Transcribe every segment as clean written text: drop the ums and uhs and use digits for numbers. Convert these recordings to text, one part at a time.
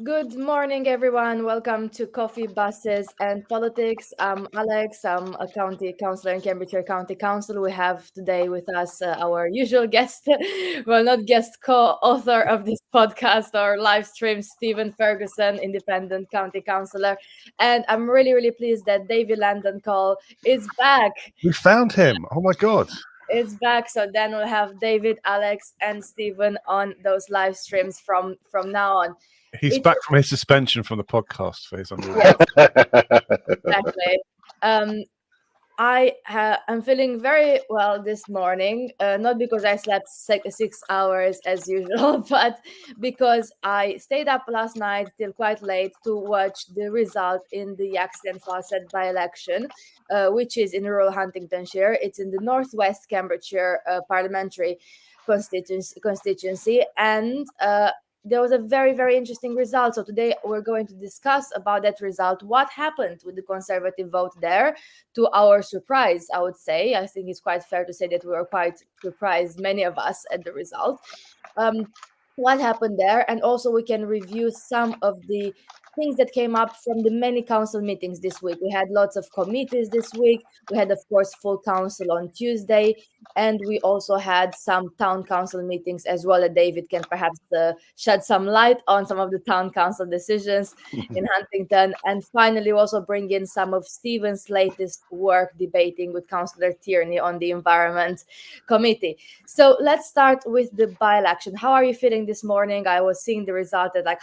Good morning, everyone. Welcome to Coffee, Buses, and Politics. I'm Alex. I'm a county councillor in Cambridgeshire County Council. We have today with us our usual guest, well, not guest, co-author of this podcast or live stream, Stephen Ferguson, independent county councillor. And I'm really, really pleased that David Landon Cole is back. We found him. Oh my God. It's back. So then we'll have David, Alex, and Stephen on those live streams from now on. He's back from his suspension from the podcast for his Yes, exactly. I'm feeling very well this morning, not because I slept 6 hours as usual, but because I stayed up last night till quite late to watch the result in the Yaxley and Fawcett by-election, which is in rural Huntingdonshire. It's in the northwest Cambridgeshire parliamentary constituency, and there was a very, very interesting result. So today we're going to discuss about that result, what happened with the Conservative vote there. To our surprise, I would say, I think it's quite fair to say that we were quite surprised, many of us, at the result. What happened there, and also we can review some of the things that came up from the many council meetings this week. We had lots of committees this week. We had, of course, full council on Tuesday, and we also had some town council meetings as well that David can perhaps shed some light on some of the town council decisions in Huntington. And finally, we also bring in some of Stephen's latest work debating with Councillor Tierney on the Environment Committee. So let's start with the by-election. How are you feeling this morning? I was seeing the result at like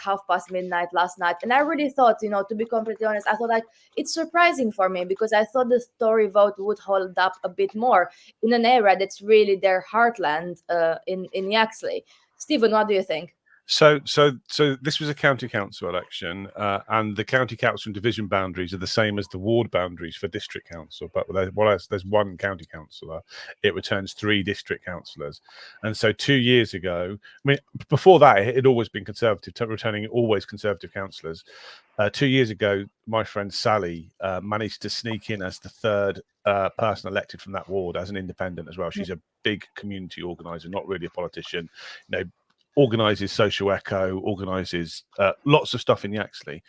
midnight last night, and I really thought, to be completely honest, I thought like it's surprising for me because I thought the Tory vote would hold up a bit more in an area that's really their heartland in Yaxley. Stephen, what do you think? So this was a county council election, and the county council and division boundaries are the same as the ward boundaries for district council. But there's one county councillor, it returns 3 district councillors. And so 2 years ago, I mean, before that, it had always been Conservative, returning always Conservative councillors. 2 years ago, my friend Sally managed to sneak in as the third person elected from that ward as an independent as well. She's a big community organiser, not really a politician. Organises social echo, organises lots of stuff in Yaxley.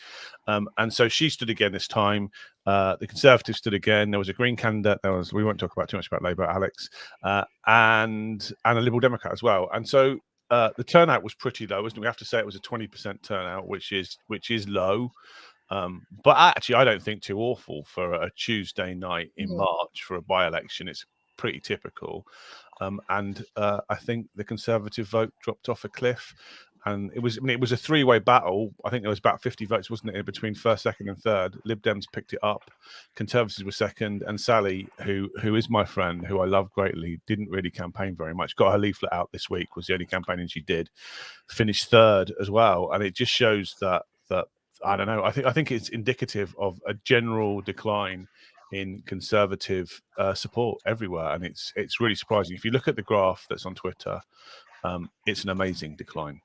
And so she stood again this time. The Conservatives stood again. There was a Green candidate. We won't talk about too much about Labour, Alex, and a Liberal Democrat as well. And so the turnout was pretty low, isn't it? We have to say it was a 20% turnout, which is low. But actually, I don't think too awful for a Tuesday night in March for a by-election. It's pretty typical. And I think the Conservative vote dropped off a cliff, and it was a 3-way battle. I think there was about 50 votes, wasn't it, between first, second, and third. Lib Dems picked it up, Conservatives were second, and Sally, who is my friend, who I love greatly, didn't really campaign very much. Got her leaflet out this week, was the only campaigning she did. Finished third as well, and it just shows that I don't know. I think it's indicative of a general decline in Conservative support everywhere, and it's really surprising. If you look at the graph that's on Twitter, it's an amazing decline.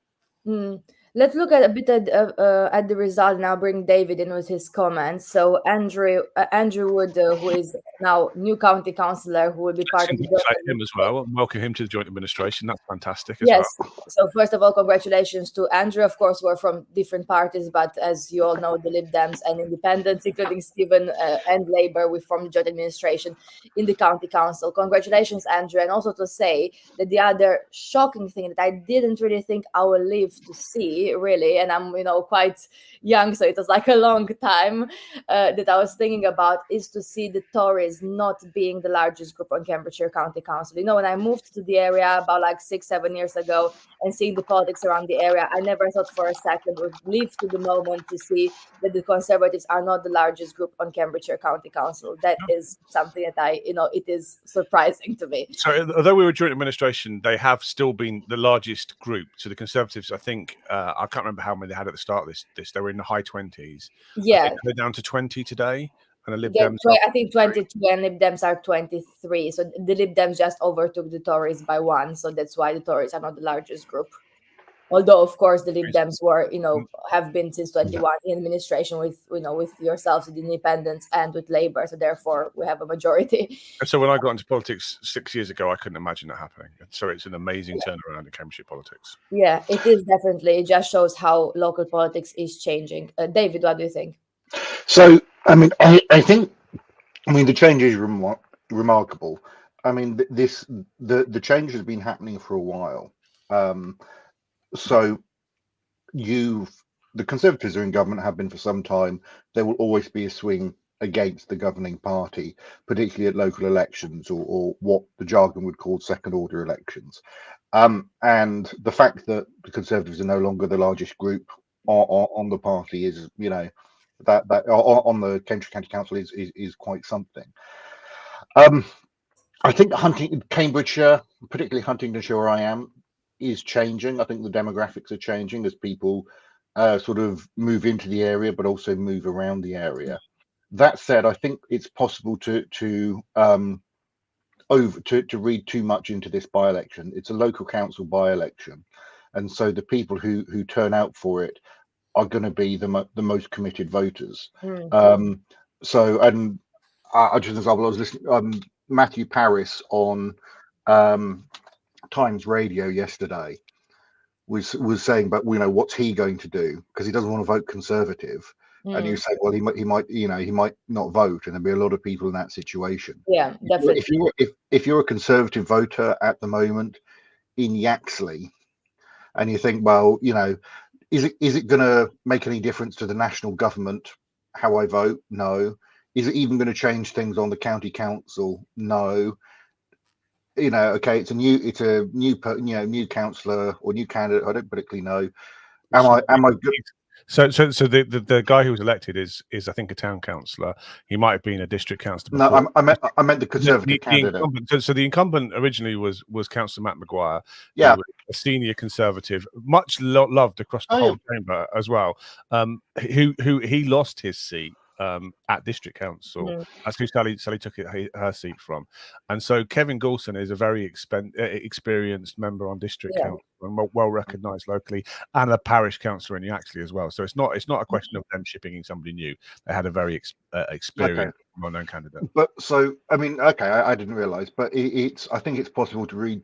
Let's look at a bit at the result now. Bring David in with his comments. So Andrew Wood, who is now new county councillor, who will be part of him as well. And welcome him to the joint administration. That's fantastic. Yes. So first of all, congratulations to Andrew. Of course, we're from different parties, but as you all know, the Lib Dems and Independents, including Stephen and Labour, we formed the joint administration in the county council. Congratulations, Andrew, and also to say that the other shocking thing that I didn't really think I will live to see. Really, and I'm quite young, so it was like a long time that I was thinking about is to see the Tories not being the largest group on Cambridgeshire County Council. When I moved to the area about like 6-7 years ago and seeing the politics around the area, I never thought for a second would live to the moment to see that the Conservatives are not the largest group on Cambridgeshire County Council. That is something that it is surprising to me. So although we were joint administration, they have still been the largest group. So the Conservatives, I think, I can't remember how many they had at the start of this. They were in the high 20s. Yeah. They're down to 20 today. And the Lib Dems I think 22 and Lib Dems are 23. So the Lib Dems just overtook the Tories by 1. So that's why the Tories are not the largest group. Although, of course, the Lib Dems were, have been since 21 in administration with, with yourselves, with Independents, and with Labour. So therefore, we have a majority. And so when I got into politics 6 years ago, I couldn't imagine that happening. So it's an amazing turnaround in Cambridgeshire politics. Yeah, it is definitely. It just shows how local politics is changing. David, what do you think? So, I mean, I think, the change is remarkable. I mean, the change has been happening for a while. So the Conservatives are in government, have been for some time. There will always be a swing against the governing party, particularly at local elections, or what the jargon would call second order elections. And the fact that the Conservatives are no longer the largest group on the party is, that on the Cambridgeshire County Council is quite something. I think Cambridgeshire, particularly Huntingdonshire, where I am, is changing. I think the demographics are changing as people sort of move into the area, but also move around the area. That said, I think it's possible to read too much into this by-election. It's a local council by-election, and so the people who turn out for it are going to be the most committed voters. So, and I just, example, I was listening Matthew Parris on Times Radio yesterday was saying, but what's he going to do, because he doesn't want to vote Conservative. And you say, well, he might not vote, and there'll be a lot of people in that situation. Yeah, definitely. If you're a Conservative voter at the moment in Yaxley, and you think, well, is it going to make any difference to the national government how I vote? No. Is it even going to change things on the county council? No. Okay, it's a new councillor or new candidate. I don't particularly know. Am I good? So the guy who was elected is I think a town councillor. He might have been a district councillor before. No, I meant the Conservative candidate. So the incumbent originally was Councillor Matt Maguire. Yeah, a senior Conservative, much loved across the whole chamber as well. Who he lost his seat at district council. That's who Sally took her seat from. And so Kevin Goulson is a very experienced member on district council and well recognised locally, and a parish councillor in Yaxley as well. So it's not a question of them shipping in somebody new. They had a very experienced, well-known candidate. But so I mean, I didn't realise, but I think it's possible to read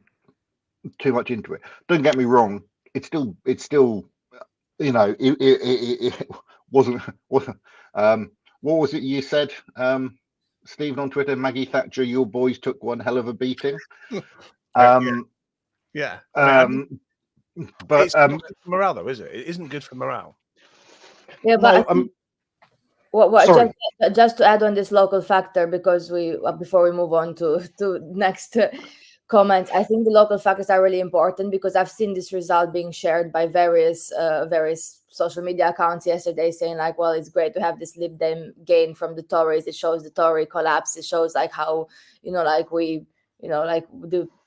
too much into it. Don't get me wrong. It's still it wasn't. What was it you said, Stephen, on Twitter? Maggie Thatcher, your boys took one hell of a beating. Yeah. But it's not good for morale, though, is it? It isn't good for morale. Yeah, but just to add on this local factor, because before we move on to next comment, I think the local factors are really important, because I've seen this result being shared by various social media accounts yesterday, saying like, well, it's great to have this Lib Dem gain from the Tories. It shows the Tory collapse. It shows like how the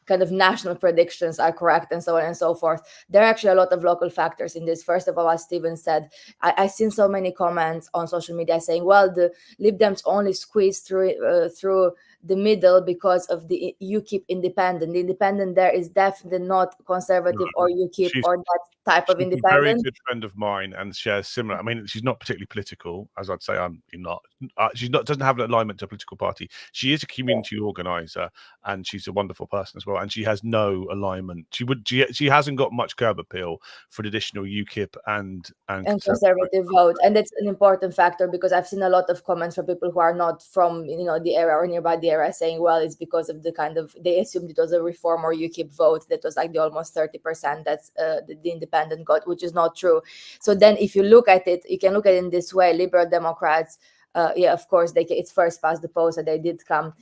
kind of national predictions are correct, and so on and so forth. There are actually a lot of local factors in this. First of all, as Stephen said, I've seen so many comments on social media saying, well, the Lib Dems only squeezed through the middle because of the UKIP independent. The independent there is definitely not Conservative or UKIP or that type of independent. She's a very good friend of mine and shares similar. I mean, she's not particularly political, as I'd say I'm not. Doesn't have an alignment to a political party. She is a community organizer, and she's a wonderful person as well. And she has no alignment. She hasn't got much curb appeal for traditional UKIP and Conservative vote, and that's an important factor, because I've seen a lot of comments from people who are not from the area or nearby the area saying, well, it's because of the kind of, they assumed it was a Reform or UKIP vote that was like the almost 30% that's the independent got, which is not true. So then if you look at it, you can look at it in this way. Liberal Democrats, of course, it's first past the post, so they did come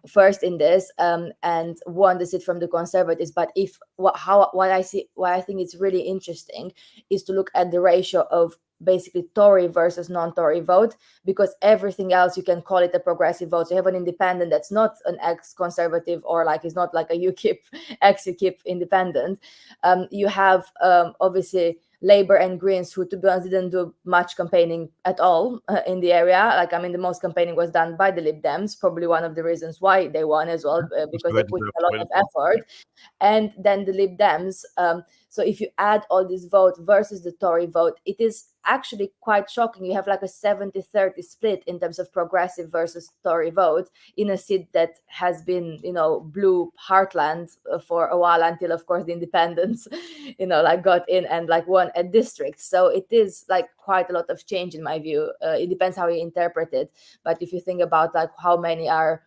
first in this and won the seat from the Conservatives. But what I think is really interesting is to look at the ratio of basically Tory versus non-Tory vote, because everything else you can call it a progressive vote. So you have an independent that's not an ex-Conservative, or like is not like a UKIP, ex-UKIP independent. You have obviously Labour and Greens, who to be honest didn't do much campaigning at all in the area. Like, I mean, the most campaigning was done by the Lib Dems, probably one of the reasons why they won as well, because they put a lot of effort. And then the Lib Dems, So if you add all this vote versus the Tory vote, it is actually quite shocking. You have like a 70-30 split in terms of progressive versus Tory vote in a seat that has been, blue heartland for a while, until of course the independents, like got in and like won a district. So it is like quite a lot of change in my view. It depends how you interpret it. But if you think about like how many are,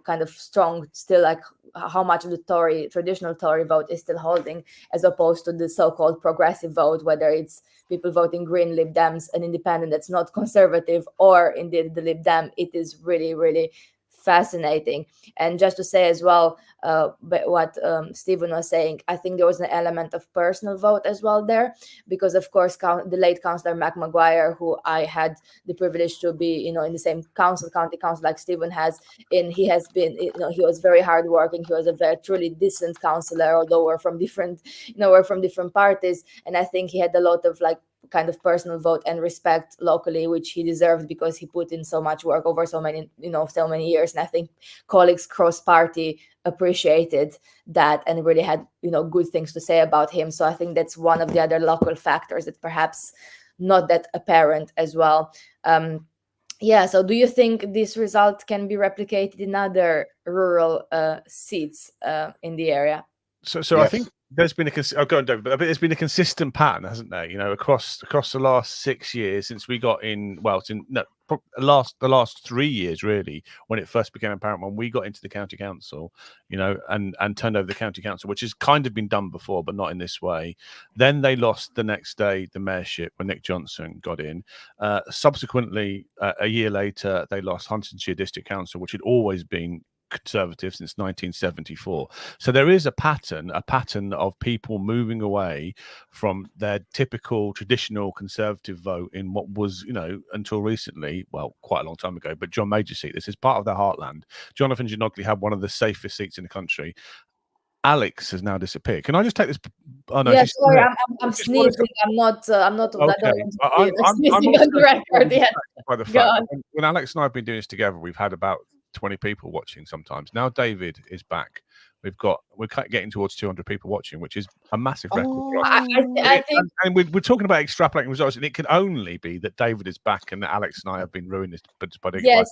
kind of strong still, like how much of the traditional Tory vote is still holding, as opposed to the so-called progressive vote, whether it's people voting Green, Lib Dems, an independent that's not conservative, or indeed the Lib Dem, it is really, really fascinating. And just to say as well, what Stephen was saying, I think there was an element of personal vote as well there, because of course the late Councillor Mac Maguire, who I had the privilege to be, in the same county council like Stephen has, and he has been, he was very hardworking. He was a very truly decent councillor, although we're from different parties, and I think he had a lot of like kind of personal vote and respect locally, which he deserved, because he put in so much work over so many years. And I think colleagues cross party appreciated that and really had good things to say about him. So I think that's one of the other local factors that perhaps not that apparent as well. So do you think this result can be replicated in other rural seats in the area? So Yes. I think there's been go on, David, but there's been a consistent pattern, hasn't there? Across the last 6 years since we got in. Well, the last 3 years really, when it first became apparent, when we got into the county council, and turned over the county council, which has kind of been done before, but not in this way. Then they lost the next day the mayorship when Nick Johnson got in. Subsequently, a year later, they lost Huntingdonshire District Council, which had always been Conservative since 1974. So there is a pattern of people moving away from their typical traditional Conservative vote in what was, until recently, well, quite a long time ago, but John Major's seat. This is part of their heartland. Jonathan Ginogly had one of the safest seats in the country. Alex has now disappeared. Can I just take this? Oh no, yeah, sorry, I'm sneezing. I'm not. Okay. I don't want to be sneezing on the record yet. By the fact, when Alex and I have been doing this together, we've had about 20 people watching sometimes. Now David is back. We're getting towards 200 people watching, which is a massive record for us. I think, and we're talking about extrapolating results, and it can only be that David is back and that Alex and I have been ruined by the yes,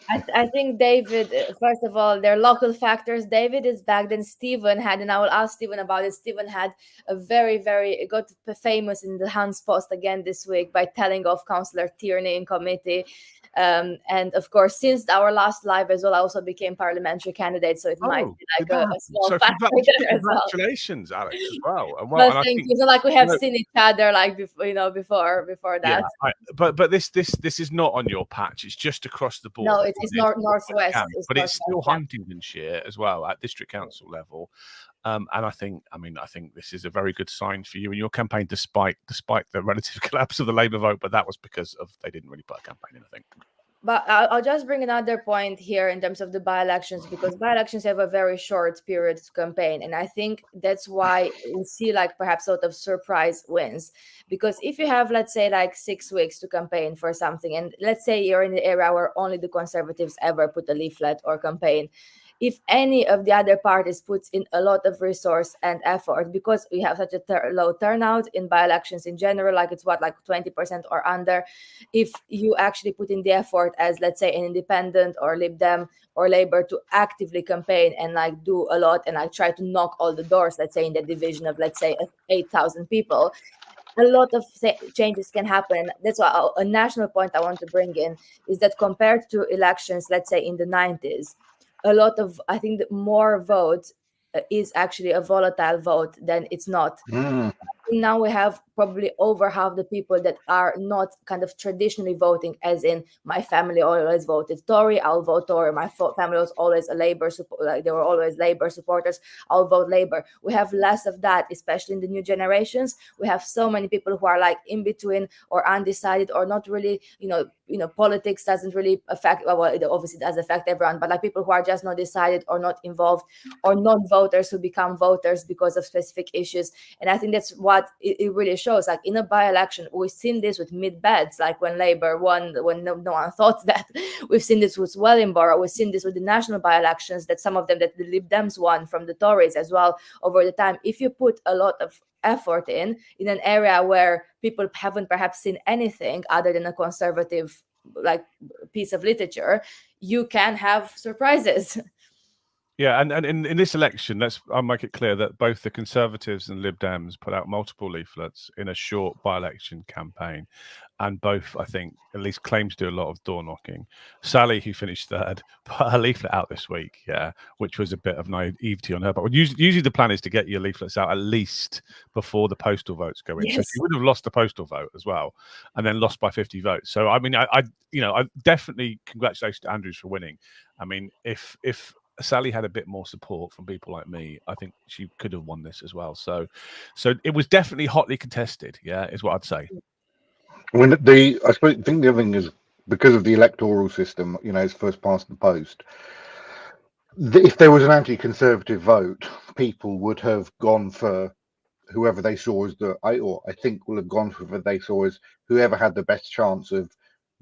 I think David, first of all, there are local factors. David is back. Then Stephen had, and I will ask Stephen about it. Stephen had a very, very got famous in the Hans Post again this week by telling off Councillor Tierney in committee. And of course, since our last live as well, I also became parliamentary candidate, so it might be like a small factor there as well. Congratulations, Alex, as well. Well, thank you. It's not like we have seen each other like before that. Yeah, but this is not on your patch. It's just across the board. No, it's northwest. But it's still Huntingdonshire as well at district council level. And I think this is a very good sign for you in your campaign, despite the relative collapse of the Labour vote. But that was because they didn't really put a campaign in, I think. But I'll just bring another point here in terms of the by-elections, because by-elections have a very short period to campaign. And I think that's why we see like perhaps sort of surprise wins. Because if you have, let's say, like 6 weeks to campaign for something, and let's say you're in the area where only the Conservatives ever put a leaflet or campaign, if any of the other parties puts in a lot of resource and effort, because we have such a low turnout in by-elections in general, like it's like 20% or under, if you actually put in the effort as, let's say, an independent or Lib Dem or Labour to actively campaign and like do a lot and like try to knock all the doors, let's say in the division of, let's say, 8,000 people, a lot of changes can happen. That's why a national point I want to bring in is that compared to elections, let's say in the 90s, a lot of, I think, more vote is actually a volatile vote than it's not. Now we have probably over half the people that are not kind of traditionally voting, as in my family always voted Tory, I'll vote Tory. My family was always a Labour support, they were always Labour supporters, I'll vote Labour. We have less of that, especially in the new generations. We have so many people who are like in between or undecided or not really, politics doesn't really affect, well, it obviously does affect everyone, but like people who are just not decided or not involved, or non-voters who become voters because of specific issues. And I think that's why what it really shows. Like in a by-election, we've seen this with mid-beds, like when Labour won, when no one thought that. We've seen this with Wellingborough. We've seen this with the national by-elections, that some of them that the Lib Dems won from the Tories as well over the time. If you put a lot of effort in an area where people haven't perhaps seen anything other than a conservative like piece of literature, you can have surprises. Yeah, and in this election, I'll make it clear that both the Conservatives and Lib Dems put out multiple leaflets in a short by-election campaign, and both, I think, at least claim to do a lot of door knocking. Sally, who finished third, put her leaflet out this week, which was a bit of naivety on her. But usually the plan is to get your leaflets out at least before the postal votes go in. Yes. So she would have lost the postal vote as well, and then lost by 50 votes. So I mean, I definitely congratulations to Andrews for winning. I mean, if Sally had a bit more support from people like me, I think she could have won this as well. So it was definitely hotly contested. Yeah, is what I'd say. When I think the other thing is because of the electoral system, it's first past the post. If there was an anti-conservative vote, people would have gone for whoever they saw as I think will have gone for whoever they saw as whoever had the best chance of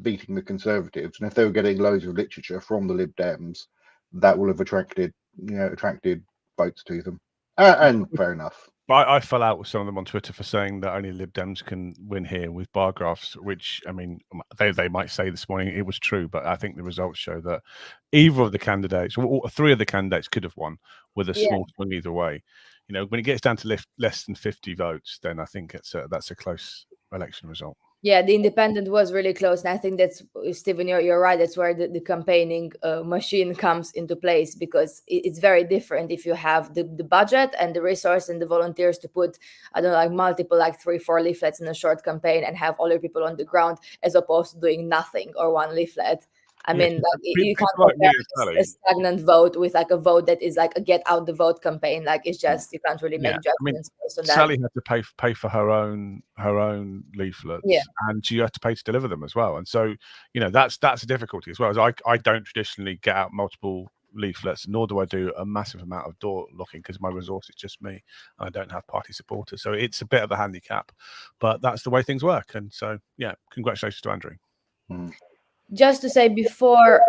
beating the Conservatives. And if they were getting loads of literature from the Lib Dems, that will have attracted votes to them, and fair enough. But I fell out with some of them on Twitter for saying that only Lib Dems can win here with bar graphs, which, I mean, they might say this morning it was true, but I think the results show that either of the candidates, or three of the candidates, could have won with a small swing either way. When it gets down to less than 50 votes, then I think that's a close election result. Yeah, the independent was really close. And I think that's, Stephen, you're right. That's where the campaigning machine comes into place, because it's very different if you have the budget and the resource and the volunteers to put, I don't know, like multiple, like 3-4 leaflets in a short campaign and have all your people on the ground, as opposed to doing nothing or one leaflet. I mean, like, you can't compare a stagnant vote with like a vote that is like a get out the vote campaign. Like, it's just, you can't really make judgments based on that. Sally had to pay for her own leaflets, and she had to pay to deliver them as well. And so, that's a difficulty as well. As I don't traditionally get out multiple leaflets, nor do I do a massive amount of door knocking, because my resource is just me. I don't have party supporters, so it's a bit of a handicap, but that's the way things work. And so, congratulations to Andrew. Just to say, before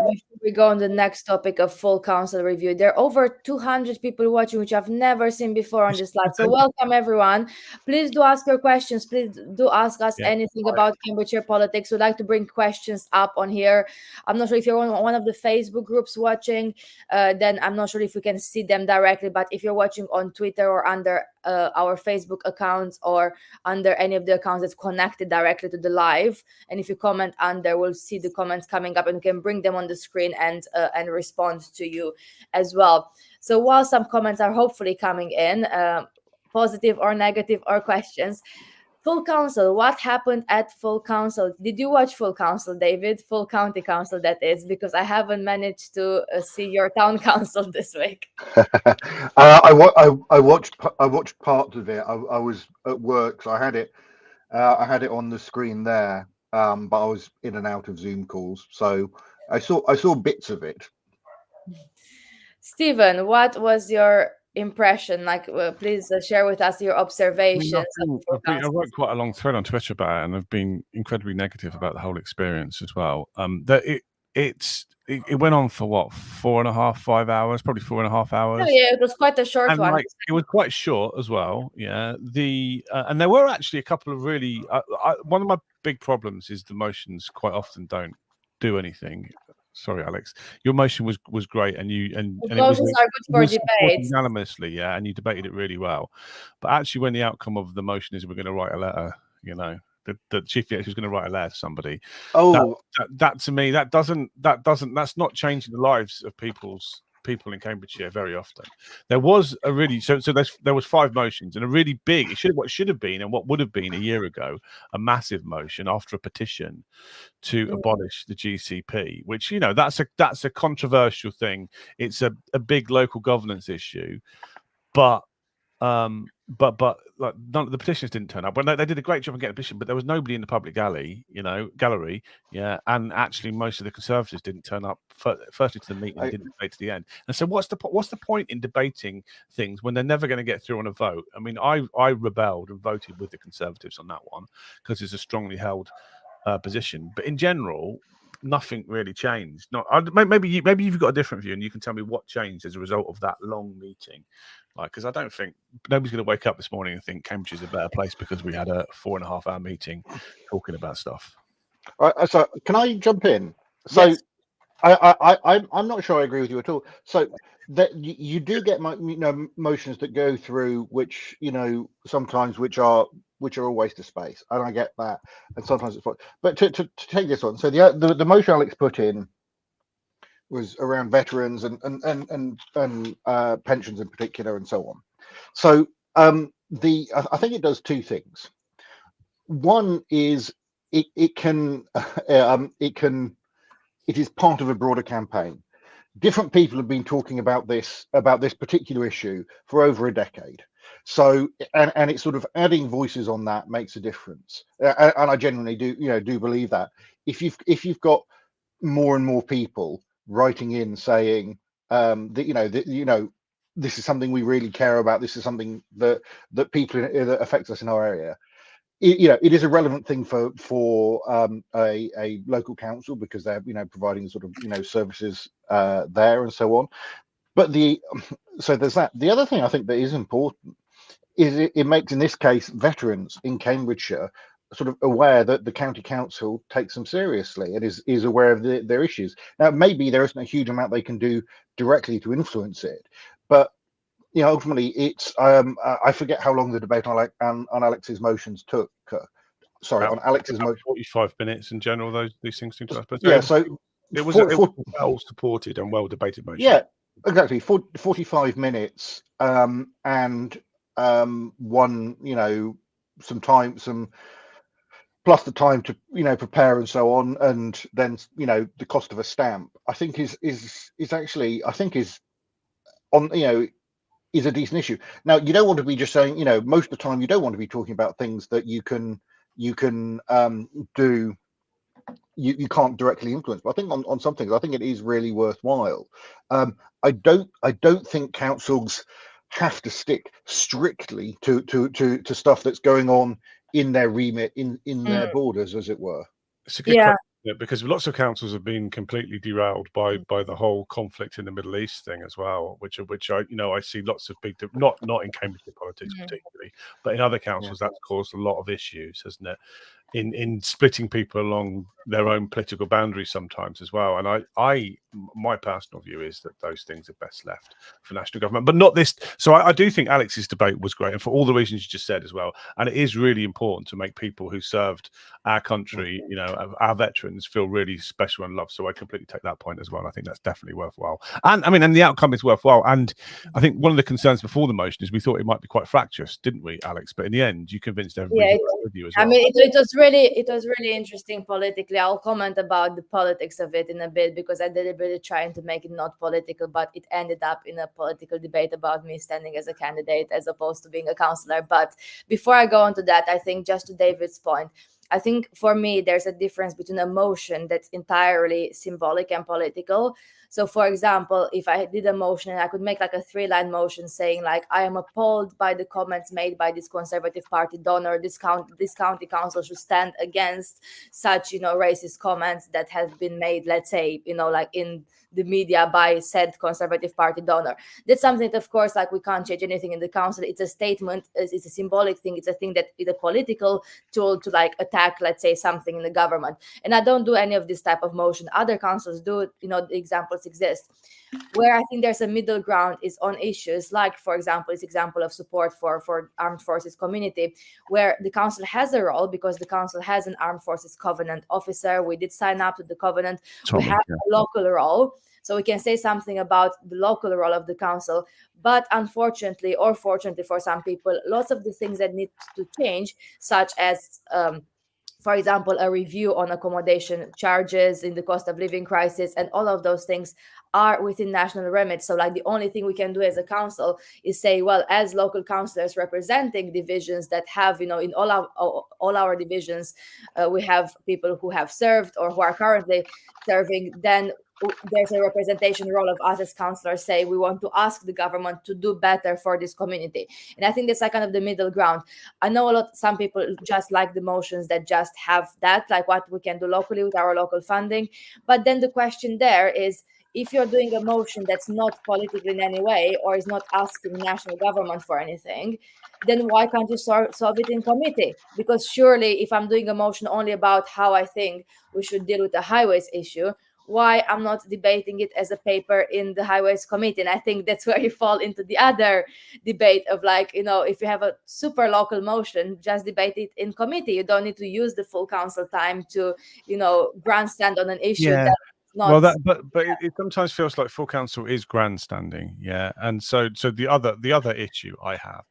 we go on the next topic of full council review, there are over 200 people watching, which I've never seen before on this live. So welcome, everyone. Please do ask your questions. Please do ask us anything about Cambridgeshire politics. We'd like to bring questions up on here. I'm not sure if you're on one of the Facebook groups watching, then I'm not sure if we can see them directly. But if you're watching on Twitter or under our Facebook accounts or under any of the accounts that's connected directly to the live, and if you comment under, we'll see the comments coming up and we can bring them on the screen and respond to you as well. So while some comments are hopefully coming in, positive or negative or questions, full council, what happened at full council? Did you watch full council, David? Full county council, that is, because I haven't managed to see your town council this week. I watched parts of it. I was at work, so I had it on the screen there, but I was in and out of Zoom calls, so I saw bits of it. Stephen, what was your impression? Like, please share with us your observations. I wrote quite a long thread on Twitter about it, and I've been incredibly negative about the whole experience as well. That it went on for what, 4.5, 5 hours, probably 4.5 hours. Oh, yeah, it was quite a short one. It was quite short as well. Yeah, and there were actually a couple of really. One of my big problems is the motions quite often don't do anything. Sorry, Alex. Your motion was great, and motions are good for debates unanimously, and you debated it really well. But actually, when the outcome of the motion is we're going to write a letter, the chief executive is going to write a letter to somebody. Oh, that to me, that's not changing the lives of people in Cambridgeshire very often. There was a really there was 5 motions, and a really big, what should have been and what would have been a year ago, a massive motion after a petition to abolish the GCP, which that's a controversial thing. It's a big local governance issue, but But like none of the petitioners didn't turn up. Well, they did a great job of getting a petition, but there was nobody in the public gallery, yeah. And actually, most of the Conservatives didn't turn up firstly to the meeting, and didn't stay to the end. And so, what's the point in debating things when they're never going to get through on a vote? I mean, I rebelled and voted with the Conservatives on that one because it's a strongly held position. But in general, nothing really changed. Maybe you've got a different view, and you can tell me what changed as a result of that long meeting. Like, because I don't think nobody's going to wake up this morning and think Cambridge is a better place because we had a 4.5-hour meeting talking about stuff. So can I jump in? So Yes. I'm not sure I agree with you at all. So that you do get motions that go through, which sometimes which are a waste of space, and I get that, and sometimes it's fine. But to take this one, so the motion Alex put in was around veterans and pensions in particular, and so on. So I think it does two things. One is it is part of a broader campaign. Different people have been talking about this particular issue for over a decade. So and it's sort of adding voices on that makes a difference. And I genuinely do believe that if you've got more and more people writing in saying that this is something we really care about, this is something that people that affects us in our area. It is a relevant thing for a local council because they're providing sort of services there and so on. But so there's that. The other thing I think that is important is it makes, in this case, veterans in Cambridgeshire sort of aware that the county council takes them seriously and is aware of their issues. Now, maybe there isn't a huge amount they can do directly to influence it, but ultimately it's I forget how long the debate on Alex's motions took. On Alex's motion, 45 minutes in general. These things seem to happen. Yeah, so it was a well supported and well debated motion. Yeah, exactly. 45 minutes, and one, some time, plus the time to prepare and so on, and then the cost of a stamp. I think is actually on is a decent issue. Now, you don't want to be just saying most of the time you don't want to be talking about things that you can do. You can't directly influence, but I think on some things, I think it is really worthwhile. I don't think councils have to stick strictly to stuff that's going on in their remit, in their borders, as it were. It's a good question, because lots of councils have been completely derailed by the whole conflict in the Middle East thing as well, which I see lots of big, not in Cambridgeshire politics particularly, but in other councils that's caused a lot of issues, hasn't it? In splitting people along their own political boundaries sometimes as well. And my personal view is that those things are best left for national government, but not this. So I do think Alex's debate was great, and for all the reasons you just said as well. And it is really important to make people who served our country, our veterans, feel really special and loved. So I completely take that point as well. I think that's definitely worthwhile. And I mean, and the outcome is worthwhile. And I think one of the concerns before the motion is we thought it might be quite fractious, didn't we, Alex? But in the end, you convinced everybody with you as well. I mean, it was really interesting politically. I'll comment about the politics of it in a bit, because I deliberately trying to make it not political, but it ended up in a political debate about me standing as a candidate as opposed to being a councillor. But before I go on to that, I think just to David's point, I think for me, there's a difference between a motion that's entirely symbolic and political. So, for example, if I did a motion and I could make like a 3-line motion saying like, I am appalled by the comments made by this Conservative Party donor, this county council should stand against such, racist comments that have been made, let's say, like in the media by said Conservative Party donor. That's something that, of course, like we can't change anything in the council. It's a statement, it's a symbolic thing. It's a thing that is a political tool to like attack, let's say, something in the government. And I don't do any of this type of motion. Other councils do, the examples exist. Where I think there's a middle ground is on issues like, for example, this example of support for armed forces community, where the council has a role because the council has an armed forces covenant officer. We did sign up to the covenant. We have a local role. So we can say something about the local role of the council. But unfortunately, or fortunately for some people, lots of the things that need to change, such as for example, a review on accommodation charges in the cost of living crisis, and all of those things are within national remit. So like the only thing we can do as a council is say, well, as local councillors representing divisions that have, in all our divisions, we have people who have served or who are currently serving, then there's a representation role of us as councillors say we want to ask the government to do better for this community. And I think that's like kind of the middle ground. I know some people just like the motions that just have that, like what we can do locally with our local funding. But then the question there is, if you're doing a motion that's not political in any way or is not asking national government for anything, then why can't you solve it in committee? Because surely if I'm doing a motion only about how I think we should deal with the highways issue, why I'm not debating it as a paper in the highways committee? And I think that's where you fall into the other debate of like, if you have a super local motion, just debate it in committee. You don't need to use the full council time to, grandstand on an issue. Yeah. Not... Well, but it sometimes feels like full council is grandstanding, yeah. And so the other issue I have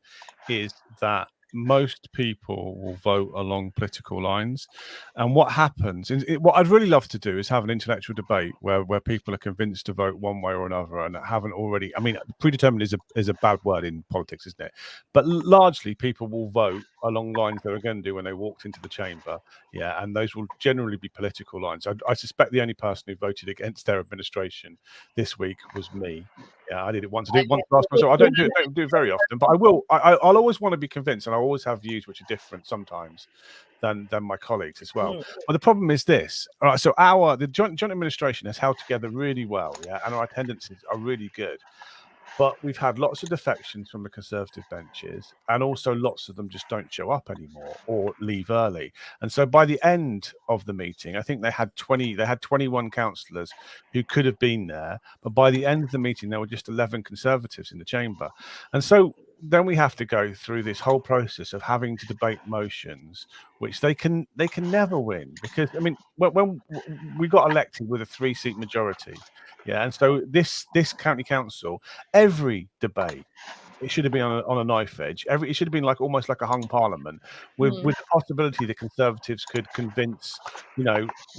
is that most people will vote along political lines, and what happens is, what I'd really love to do is have an intellectual debate where people are convinced to vote one way or another and haven't already. I mean, predetermined is a bad word in politics, isn't it? But largely people will vote along lines they were going to do when they walked into the chamber, yeah, and those will generally be political lines. I suspect the only person who voted against their administration this week was me. Yeah, I did it once. I did it once last month, so I don't do it very often. But I will. I'll always want to be convinced, and I always have views which are different sometimes than my colleagues as well. But the problem is this. All right, so the joint administration has held together really well, yeah, and our attendances are really good. But we've had lots of defections from the Conservative benches, and also lots of them just don't show up anymore or leave early. And so by the end of the meeting, I think they had 21 councillors who could have been there, but by the end of the meeting, there were just 11 Conservatives in the chamber. And so then we have to go through this whole process of having to debate motions, which they can never win, because I mean, when we got elected with a 3-seat majority, yeah, and so this county council, every debate, it should have been on a knife edge. It should have been almost like a hung parliament, with the possibility the Conservatives could convince,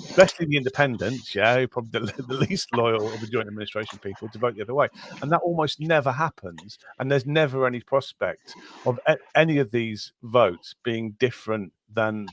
especially the independents, yeah, probably the least loyal of the joint administration people, to vote the other way. And that almost never happens. And there's never any prospect of any of these votes being different than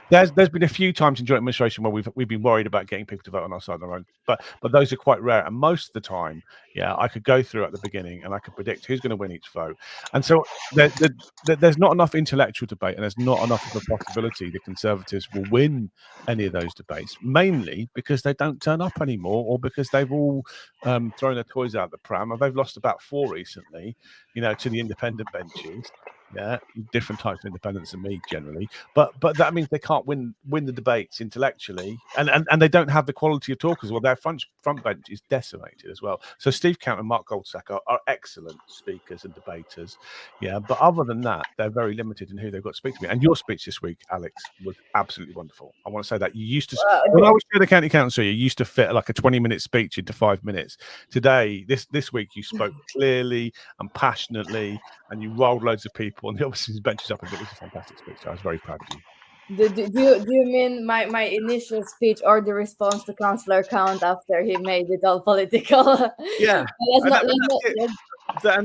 there's been a few times in joint administration where we've been worried about getting people to vote on our side of their own, but those are quite rare. And most of the time, yeah, I could go through at the beginning and I could predict who's going to win each vote. And so there's not enough intellectual debate, and there's not enough of a possibility the Conservatives will win any of those debates, mainly because they don't turn up anymore, or because they've all thrown their toys out the pram. They've lost about 4 recently, to the independent benches. Yeah, different types of independents than me generally, but that means they can't win the debates intellectually, and they don't have the quality of talkers. Well, their front bench is decimated as well. So Steve Count and Mark Goldsack are excellent speakers and debaters, yeah, but other than that, they're very limited in who they've got to speak to me. And your speech this week, Alex, was absolutely wonderful. I want to say that you used to, when I was chair of the county council, you used to fit like a 20-minute speech into 5 minutes. Today, this week, you spoke clearly and passionately, and you rolled loads of people on the opposite benches up, and it was a fantastic speech. I was very proud of you. Do you mean my initial speech or the response to Councillor Count after he made it all political? Yeah, and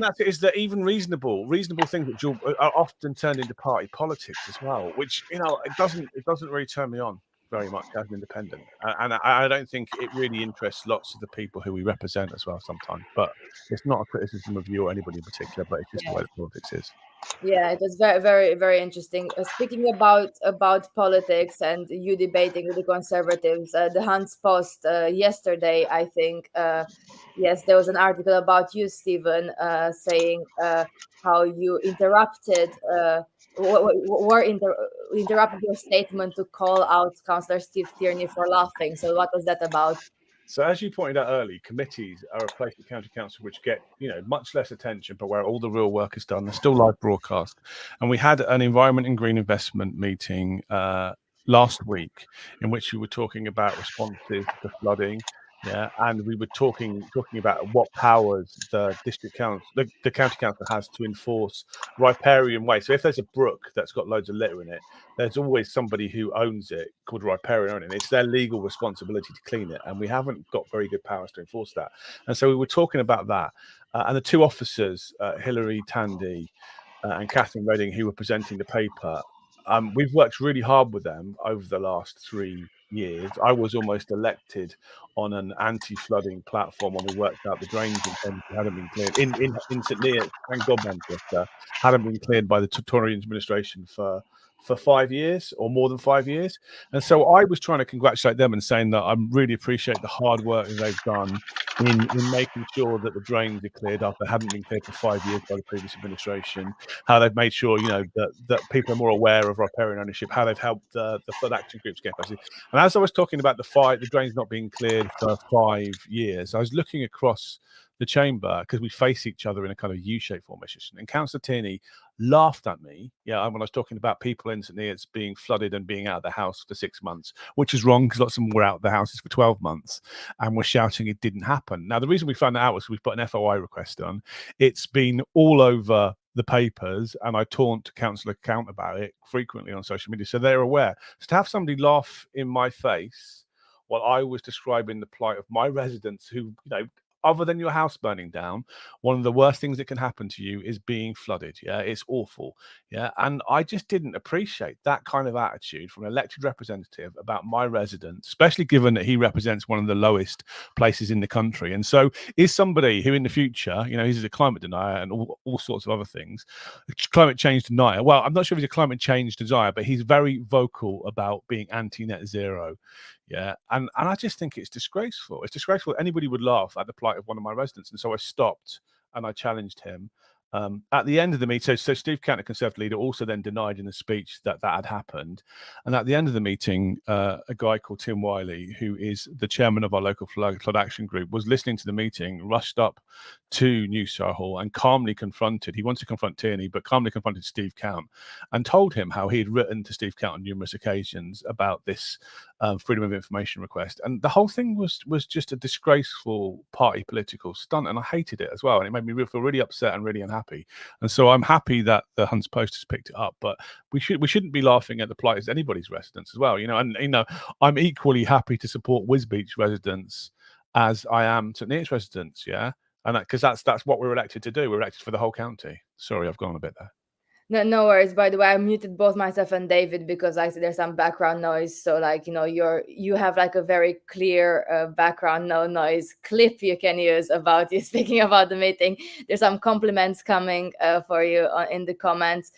that is that even reasonable things which are often turned into party politics as well, which it doesn't really turn me on very much as an independent, and I don't think it really interests lots of the people who we represent as well sometimes. But it's not a criticism of you or anybody in particular, but it's just the way the politics is. Yeah, it was very, very, very interesting. Speaking about politics and you debating with the Conservatives, the Hunts Post yesterday, I think, yes, there was an article about you, Stephen, saying how you interrupted interrupted your statement to call out Councillor Steve Tierney for laughing. So what was that about? So as you pointed out early, committees are a place at county council which get, much less attention, but where all the real work is done. They're still live broadcast. And we had an environment and green investment meeting last week in which we were talking about responses to flooding. Yeah, and we were talking about what powers the district council, the county council has to enforce riparian waste. So if there's a brook that's got loads of litter in it, there's always somebody who owns it called a riparian owner, and it's their legal responsibility to clean it. And we haven't got very good powers to enforce that. And so we were talking about that, and the two officers, Hilary Tandy and Catherine Redding, who were presenting the paper. We've worked really hard with them over the last 3 years. I was almost elected on an anti-flooding platform when we worked out the drains in Cambridge hadn't been cleared in St Neots and Godmanchester, hadn't been cleared by the Tory administration for 5 years or more than 5 years. And so I was trying to congratulate them and saying that I really appreciate the hard work that they've done in making sure that the drains are cleared up. They hadn't been cleared for 5 years by the previous administration. How they've made sure, that people are more aware of riparian ownership. How they've helped the flood action groups get capacity. And as I was talking about the drains not being cleared for 5 years, I was looking across the chamber because we face each other in a kind of U-shaped formation. And Councillor Tierney laughed at me, when I was talking about people in St Neots being flooded and being out of the house for 6 months, which is wrong because lots of them were out of the houses for 12 months and were shouting it didn't happen. Now, the reason we found that out was we've put an FOI request on. It's been all over the papers, and I taunt Councillor Count about it frequently on social media, so they're aware. So to have somebody laugh in my face while I was describing the plight of my residents who, other than your house burning down, one of the worst things that can happen to you is being flooded. Yeah, it's awful. Yeah, and I just didn't appreciate that kind of attitude from an elected representative about my resident, especially given that he represents one of the lowest places in the country. And so is somebody who in the future, he's a climate denier and all sorts of other things, climate change denier. Well, I'm not sure if he's a climate change denier, but he's very vocal about being anti-net zero. Yeah, and I just think it's disgraceful. It's disgraceful. Anybody would laugh at the plight of one of my residents, and so I stopped and I challenged him. At the end of the meeting, so Steve Count, the Conservative leader, also then denied in the speech that had happened. And at the end of the meeting, a guy called Tim Wiley, who is the chairman of our local flood action group, was listening to the meeting, rushed up to New Shire Hall and calmly confronted. He wanted to confront Tierney, but calmly confronted Steve Count and told him how he had written to Steve Count on numerous occasions about this freedom of information request. And the whole thing was just a disgraceful party political stunt, and I hated it as well. And it made me feel really upset and really unhappy. And so I'm happy that the Hunts Post has picked it up, but we shouldn't be laughing at the plight of anybody's residents as well. And I'm equally happy to support Wisbeach residents as I am St Neots residents. Yeah. And because that's what we're elected to do. We're elected for the whole county. Sorry, I've gone a bit there. No worries. By the way, I muted both myself and David because I see there's some background noise. So you have like a very clear background noise clip you can use about you speaking about the meeting. There's some compliments coming for you in the comments.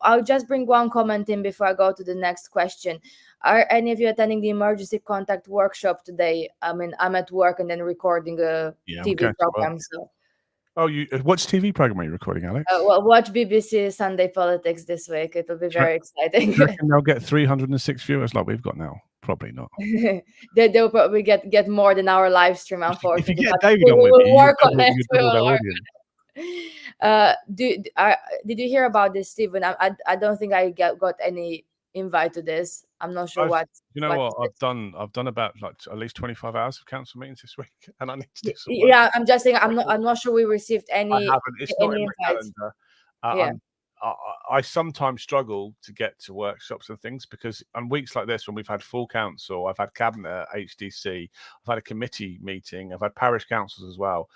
I'll just bring one comment in before I go to the next question. Are any of you attending the emergency contact workshop today? I mean, I'm at work and then recording a TV program. So. Oh, which TV program are you recording, Alex? Well, watch BBC Sunday Politics this week. It'll be very exciting. Do you reckon they'll get 306 viewers like we've got now? Probably not. They'll probably get more than our live stream, unfortunately. If you get David on with you, work on it. Did you hear about this, Stephen? I don't think I got any invite to this. I'm not sure what. I've done about at least 25 hours of council meetings this week, and I need to do some work. Yeah, I'm just saying I'm not sure we received any. I haven't. It's not in my calendar. I sometimes struggle to get to workshops and things because on weeks like this, when we've had full council, I've had cabinet at HDC, I've had a committee meeting, I've had parish councils as well.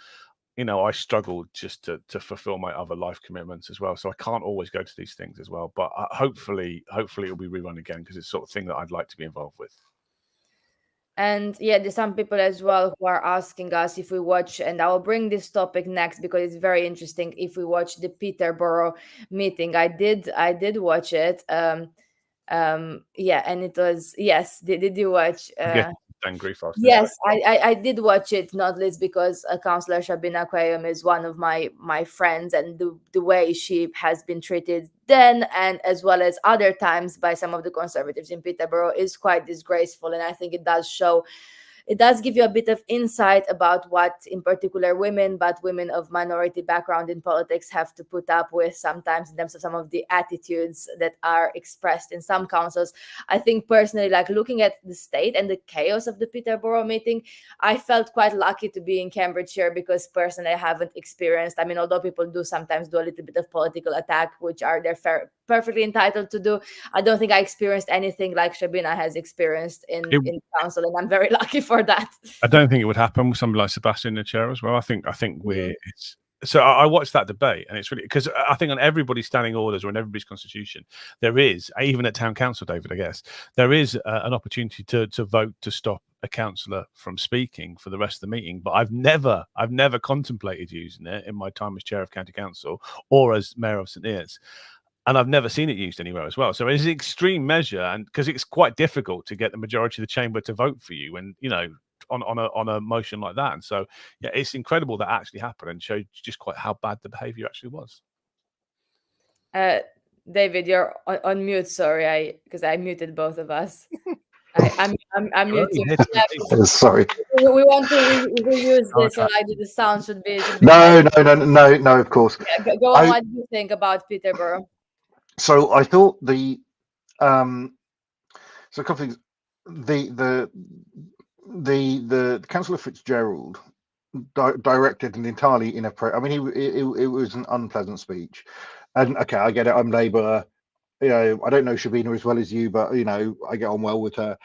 I struggle just to fulfill my other life commitments as well. So I can't always go to these things as well. But hopefully it'll be rerun again because it's the sort of thing that I'd like to be involved with. And there's some people as well who are asking us if we watch, and I will bring this topic next because it's very interesting. If we watch the Peterborough meeting, I did watch it. And it was yes. Did you watch? Yes, I did watch it, not least because Councillor Shabina Quayum is one of my friends, and the way she has been treated then and as well as other times by some of the Conservatives in Peterborough is quite disgraceful, and I think it does show it does give you a bit of insight about what in particular women, but women of minority background in politics, have to put up with sometimes in terms of some of the attitudes that are expressed in some councils. I think personally, like looking at the state and the chaos of the Peterborough meeting, I felt quite lucky to be in Cambridgeshire, because personally I haven't experienced, I mean, although people do sometimes do a little bit of political attack, which are they're perfectly entitled to do, I don't think I experienced anything like Shabina has experienced in council, and I'm very lucky for that. I don't think it would happen with somebody like Sebastian in the chair as well. I think we're so I watched that debate, and it's really, because I think on everybody's standing orders or in everybody's constitution, there is, even at town council, David, I guess, there is an opportunity to vote to stop a councillor from speaking for the rest of the meeting. But I've never contemplated using it in my time as chair of county council or as mayor of St Neots. And I've never seen it used anywhere as well. So it's an extreme measure, and because it's quite difficult to get the majority of the chamber to vote for you, and on a motion like that. And so yeah, it's incredible that actually happened, and showed just quite how bad the behaviour actually was. David, you're on mute. Sorry, because I muted both of us. I'm muted. Sorry. We want to reuse this, so I do the sound should be. No, of course. Yeah, go on. What do you think about Peterborough? So I thought so a couple things. The Councillor Fitzgerald directed an entirely inappropriate. I mean, it was an unpleasant speech, and okay, I get it. I'm Labour. I don't know Shabina as well as you, but I get on well with her.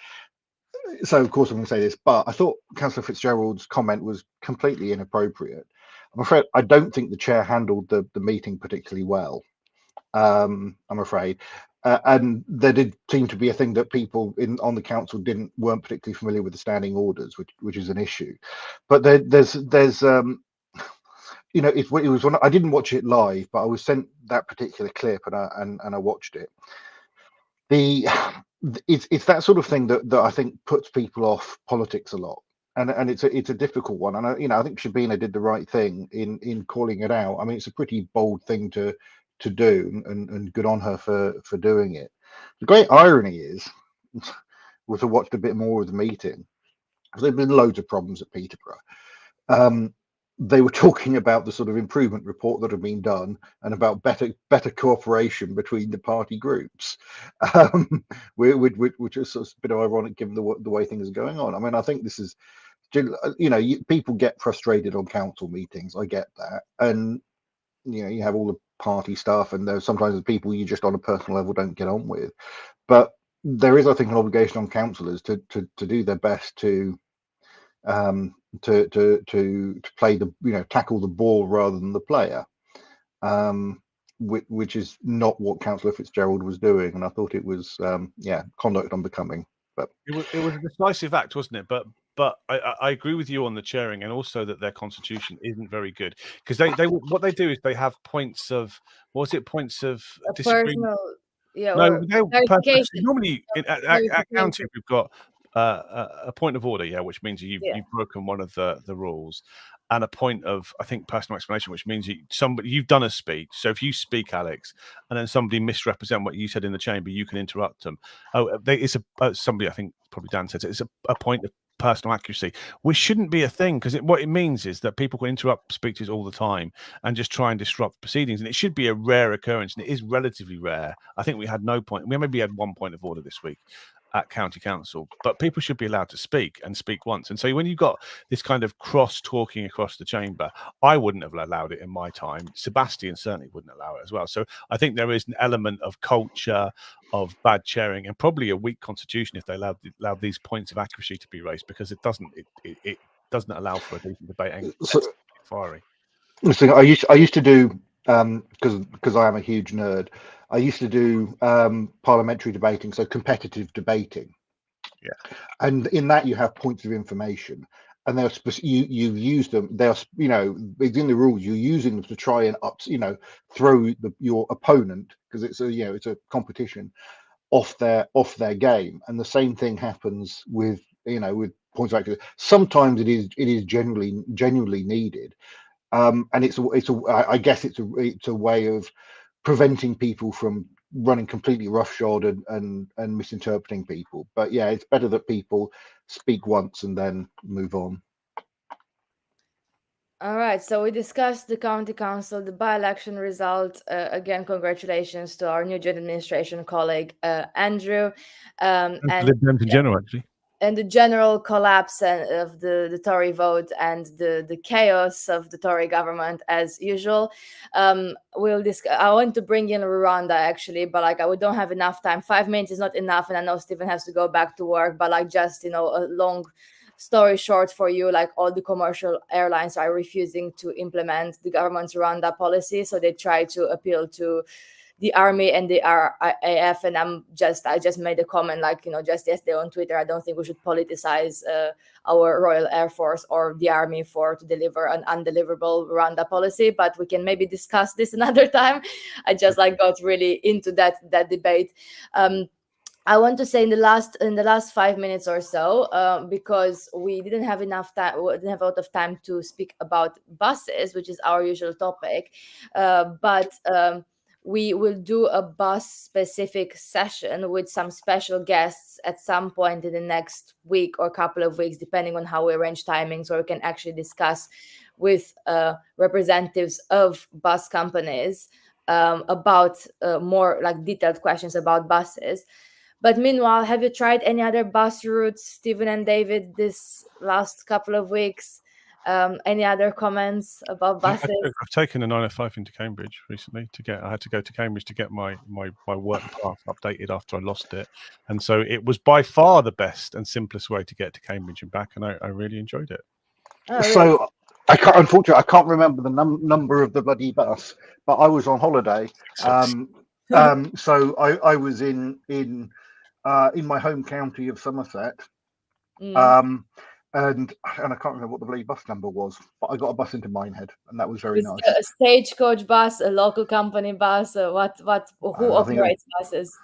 So of course I'm going to say this, but I thought Councillor Fitzgerald's comment was completely inappropriate. I'm afraid I don't think the chair handled the meeting particularly well. I'm afraid. And there did seem to be a thing that people on the council weren't particularly familiar with the standing orders, which is an issue. But there's it was one. I didn't watch it live, but I was sent that particular clip, and I watched it. It's that sort of thing that I think puts people off politics a lot, and it's a difficult one. And I think Shabina did the right thing in calling it out. I mean, it's a pretty bold thing to do, and good on her for doing it. The great irony is, was I watched a bit more of the meeting. There've been loads of problems at Peterborough. They were talking about the sort of improvement report that had been done, and about better cooperation between the party groups, which is sort of a bit ironic given the way things are going on. I mean, I think this is, people get frustrated on council meetings. I get that, and you have all the party stuff, and there's sometimes people you just on a personal level don't get on with. But there is, I think, an obligation on councillors to do their best to play tackle the ball rather than the player, which is not what Councillor Fitzgerald was doing, and I thought it was conduct unbecoming. But it was a decisive act, wasn't it? But I agree with you on the chairing, and also that their constitution isn't very good, because they what they do is they have points of points of disagreement. Normally at county we've got a point of order, which means you've broken one of the rules, and a point of, I think, personal explanation, which means you've done a speech. So if you speak, Alex, and then somebody misrepresent what you said in the chamber, you can interrupt them. It's somebody, I think probably Dan said it's a point of personal accuracy, which shouldn't be a thing, because what it means is that people can interrupt speeches all the time and just try and disrupt proceedings, and it should be a rare occurrence, and it is relatively rare. I think we maybe had one point of order this week at county council, but people should be allowed to speak and speak once. And so when you've got this kind of cross talking across the chamber, I wouldn't have allowed it in my time. Sebastian certainly wouldn't allow it as well. So I think there is an element of culture, of bad chairing, and probably a weak constitution if they allowed these points of accuracy to be raised, because it doesn't allow for a decent debate and fiery. I used to do, because I am a huge nerd, I used to do parliamentary debating, so competitive debating. Yeah. And in that you have points of information, and you've used them. They're within the rules. You're using them to try and throw your opponent, because it's a competition, off their game. And the same thing happens with points of accuracy. Sometimes it is genuinely needed. And I guess it's a way of preventing people from running completely roughshod and misinterpreting people. But yeah, it's better that people speak once and then move on. All right, so we discussed the county council, the by-election result. Again, congratulations to our new joint administration colleague, Andrew. And Lib Dems in general, actually. And the general collapse of the Tory vote and the chaos of the Tory government as usual. We'll discuss. I want to bring in Rwanda actually, but like we don't have enough time. 5 minutes is not enough, and I know Stephen has to go back to work. But like just a long story short for you, like all the commercial airlines are refusing to implement the government's Rwanda policy, so they try to appeal to the army and the RAF, and I just made a comment like just yesterday on Twitter. I don't think we should politicize our Royal Air Force or the army to deliver an undeliverable Rwanda policy, but we can maybe discuss this another time. I just got really into that debate. I want to say in the last 5 minutes or so, because we didn't have enough time, we didn't have a lot of time to speak about buses, which is our usual topic, but we will do a bus-specific session with some special guests at some point in the next week or couple of weeks, depending on how we arrange timings, or we can actually discuss with representatives of bus companies about more detailed questions about buses. But meanwhile, have you tried any other bus routes, Stephen and David, this last couple of weeks? Any other comments about buses? I've taken a 905 into Cambridge recently I had to go to Cambridge to get my work path updated after I lost it. And so it was by far the best and simplest way to get to Cambridge and back. And I really enjoyed it. Oh, So unfortunately, I can't remember the number of the bloody bus, but I was on holiday. So I was in my home county of Somerset. And I can't remember what the bloody bus number was, but I got a bus into Minehead, and that was very nice. A stagecoach bus, a local company bus, who operates buses?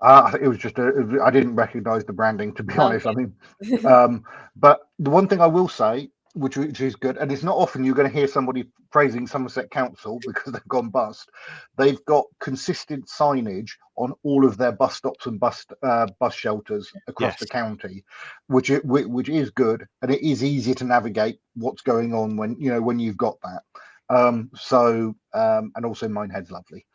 I think it was just I didn't recognise the branding, to be honest. I mean, but the one thing I will say, which is good, and it's not often you're going to hear somebody praising Somerset Council because they've gone bust. They've got consistent signage on all of their bus stops and bus shelters across the county, which is good, and it is easier to navigate what's going on when you've got that. And also Minehead's lovely.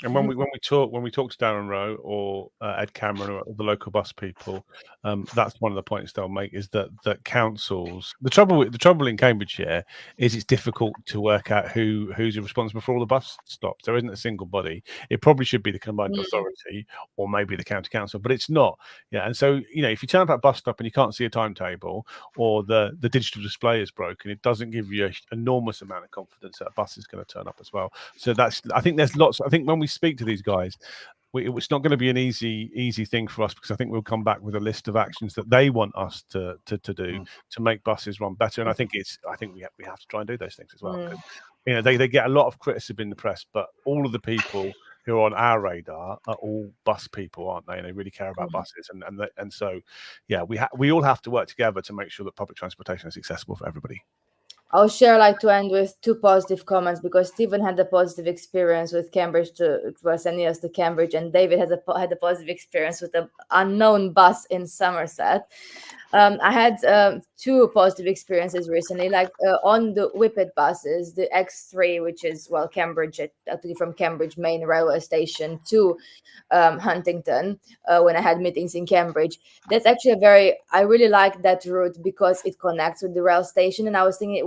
And when we talk to Darren Rowe or Ed Cameron or the local bus people, that's one of the points they'll make is that councils. The trouble in Cambridgeshire is it's difficult to work out who's responsible for all the bus stops. There isn't a single body. It probably should be the combined authority or maybe the county council, but it's not. Yeah, and so if you turn up at a bus stop and you can't see a timetable or the digital display is broken, it doesn't give you an enormous amount of confidence that a bus is going to turn up as well. So I think when we speak to these guys, it's not going to be an easy thing for us, because I think we'll come back with a list of actions that they want us to do to make buses run better. And I think we have to try and do those things as well, because they get a lot of criticism in the press, but all of the people who are on our radar are all bus people, aren't they? And they really care about buses, and so we all have to work together to make sure that public transportation is accessible for everybody. I'll share to end with two positive comments, because Stephen had a positive experience with Cambridge sending us to Cambridge, and David had a positive experience with an unknown bus in Somerset. I had two positive experiences recently, on the Whippet buses, the X3, which is Cambridge, from Cambridge main railway station to Huntington, when I had meetings in Cambridge. That's actually I really like that route because it connects with the rail station, and I was thinking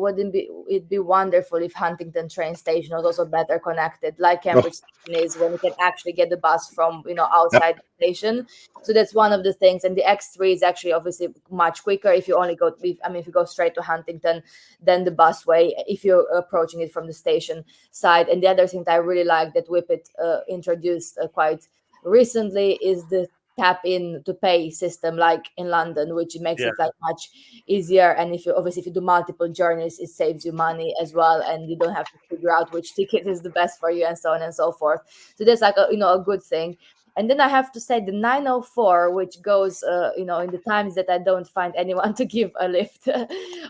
it'd be wonderful if Huntington train station was also better connected, like Cambridge station is, when you can actually get the bus from outside the station. So that's one of the things. And the X3 is actually obviously much quicker if you if you go straight to Huntington than the busway if you're approaching it from the station side. And the other thing that I really like that Whippet introduced quite recently is the tap in to pay system, like in London, which makes it much easier. And if you do multiple journeys, it saves you money as well, and you don't have to figure out which ticket is the best for you, and so on and so forth. So that's a good thing. And then I have to say the 904, which goes, in the times that I don't find anyone to give a lift,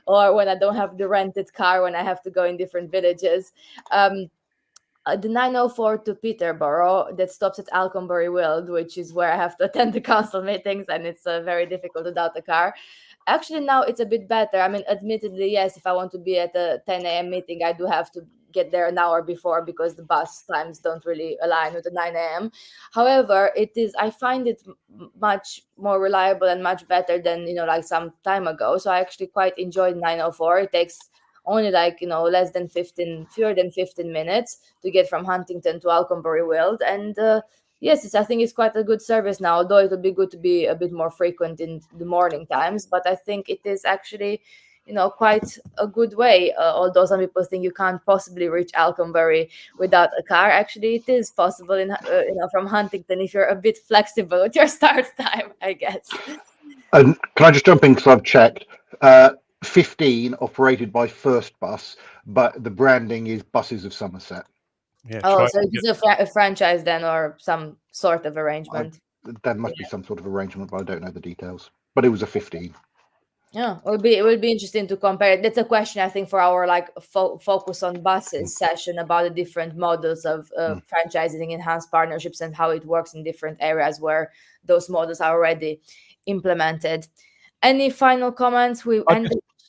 or when I don't have the rented car, when I have to go in different villages. the 904 to Peterborough that stops at Alconbury Weald, which is where I have to attend the council meetings, and it's very difficult without a car. Actually, now it's a bit better. I mean, admittedly, yes, if I want to be at a 10 a.m. meeting, I do have to get there an hour before because the bus times don't really align with the 9 a.m. However, I find it much more reliable and much better than, like some time ago. So I actually quite enjoyed 904. It takes only fewer than 15 minutes to get from Huntington to Alconbury Weald. And yes, I think it's quite a good service now, although it would be good to be a bit more frequent in the morning times. But I think it is actually, quite a good way. Although some people think you can't possibly reach Alconbury without a car, actually it is possible from Huntington if you're a bit flexible with your start time, I guess. And can I just jump in because I've checked? 15 operated by First Bus, but the branding is Buses of Somerset. Yeah. Oh, so it's a franchise then, or some sort of arrangement? There must be some sort of arrangement, but I don't know the details. But it was a 15. Yeah, it will be interesting to compare it. That's a question, I think, for our focus on buses session about the different models of franchising, enhanced partnerships, and how it works in different areas where those models are already implemented. Any final comments?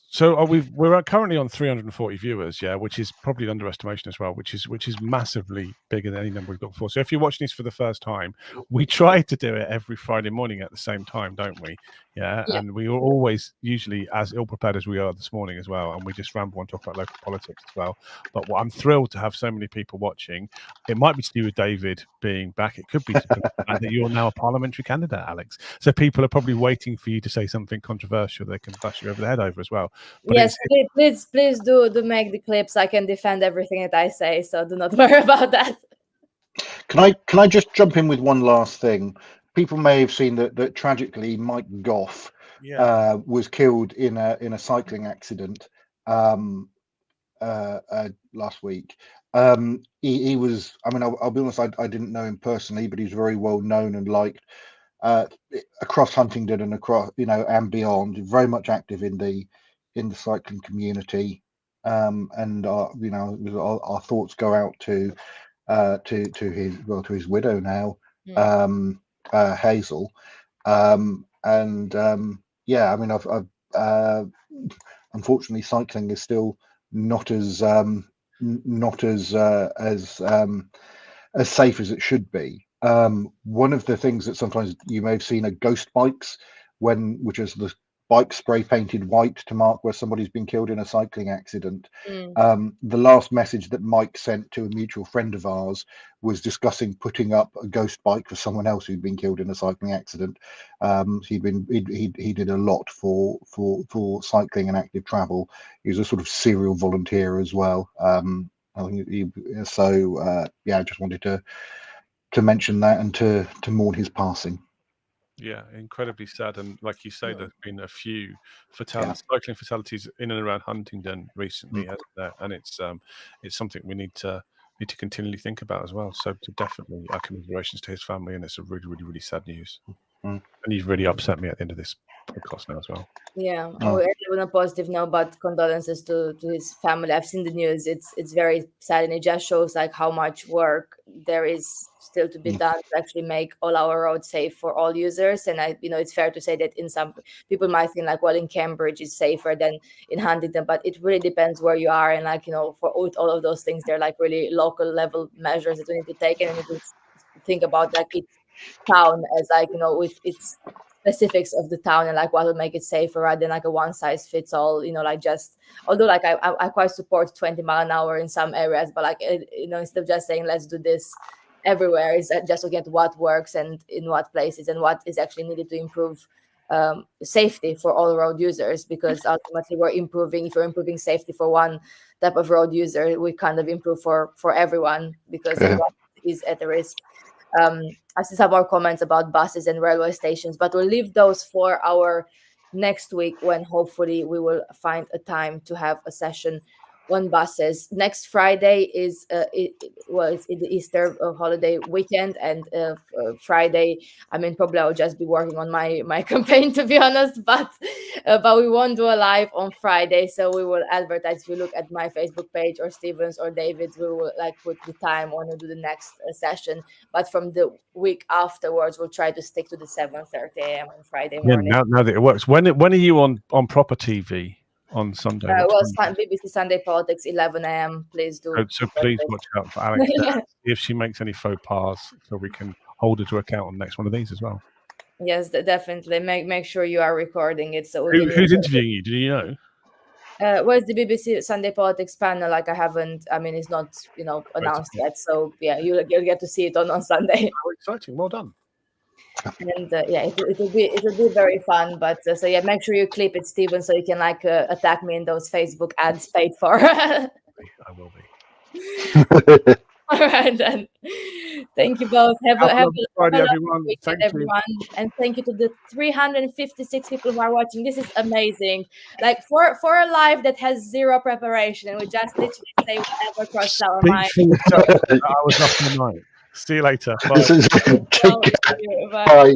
So we're currently on 340 viewers, which is probably an underestimation as well, which is massively bigger than any number we've got before. So if you're watching this for the first time, we try to do it every Friday morning at the same time, don't we? Yeah. And we are always usually as ill prepared as we are this morning as well, and we just ramble and talk about local politics as well. But I'm thrilled to have so many people watching. It might be to do with David being back. It could be to that you're now a parliamentary candidate, Alex. So people are probably waiting for you to say something controversial they can bash you over the head over as well. But yes, please do make the clips. I can defend everything that I say, so do not worry about that. Can I just jump in with one last thing? People may have seen that tragically Mike Goff was killed in a cycling accident last week. He was, I mean, I'll be honest, I didn't know him personally, but he's very well known and liked across Huntingdon and across, and beyond. Very much active in the cycling community, and our thoughts go out to his widow now, Hazel, and I mean, I've unfortunately cycling is still not as safe as it should be. One of the things that sometimes you may have seen are ghost bikes, which is the bike spray painted white to mark where somebody's been killed in a cycling accident. The last message that Mike sent to a mutual friend of ours was discussing putting up a ghost bike for someone else who'd been killed in a cycling accident. He did a lot for cycling and active travel. He was a sort of serial volunteer as well. I just wanted to mention that and to mourn his passing. Yeah, incredibly sad, and like you say, there's been a few cycling fatalities in and around Huntingdon recently, hasn't there? And it's something we need to continually think about as well. So definitely our commiserations to his family, and it's a really, really, really sad news. And you've really upset me at the end of this podcast now as well. Yeah, on a positive note, but condolences to his family. I've seen the news. It's very sad, and it just shows like how much work there is still to be done to actually make all our roads safe for all users. And it's fair to say that in some people might think like, well, in Cambridge is safer than in Huntingdon, but it really depends where you are. And for all of those things, they're like really local level measures that we need to take, and we need to think about like each town as with its specifics of the town and like what would make it safer rather than like a one size fits all, although like I quite support 20 mile an hour in some areas, but like instead of just saying let's do this everywhere, is just looking at what works and in what places and what is actually needed to improve safety for all road users, because ultimately if we're improving safety for one type of road user, we kind of improve for everyone, because everyone is at a risk. I see some more comments about buses and railway stations, but we'll leave those for our next week, when hopefully we will find a time to have a session on buses. Next Friday is it's the Easter holiday weekend, and Friday, I mean, probably I'll just be working on my campaign, to be honest, but we won't do a live on Friday, so we will advertise. If you look at my Facebook page or Stephen's or David's, we will like put the time when we do the next session, but from the week afterwards we'll try to stick to the 7:30 a.m. on Friday morning. Yeah, now that it works. When are you on proper TV? On Sunday. BBC Sunday Politics, 11 a.m. Please do. So please watch out for Alex if she makes any faux pas, so we can hold her to account on the next one of these as well. Yes, definitely. Make sure you are recording it. So who's interviewing you? Do you know? Where's the BBC Sunday Politics panel? Like, I haven't. I mean, it's not announced yet. So yeah, you'll get to see it on Sunday. How exciting! Well done. And it'll be very fun. But so yeah, make sure you clip it, Stephen, so you can attack me in those Facebook ads paid for. I will be. All right then. Thank you both. Have a Friday, everyone. Thank you, everyone, and thank you to the 356 people who are watching. This is amazing. Like for a live that has zero preparation, and we just literally say whatever crossed our mind. I was up all night. See you later. Bye. Bye.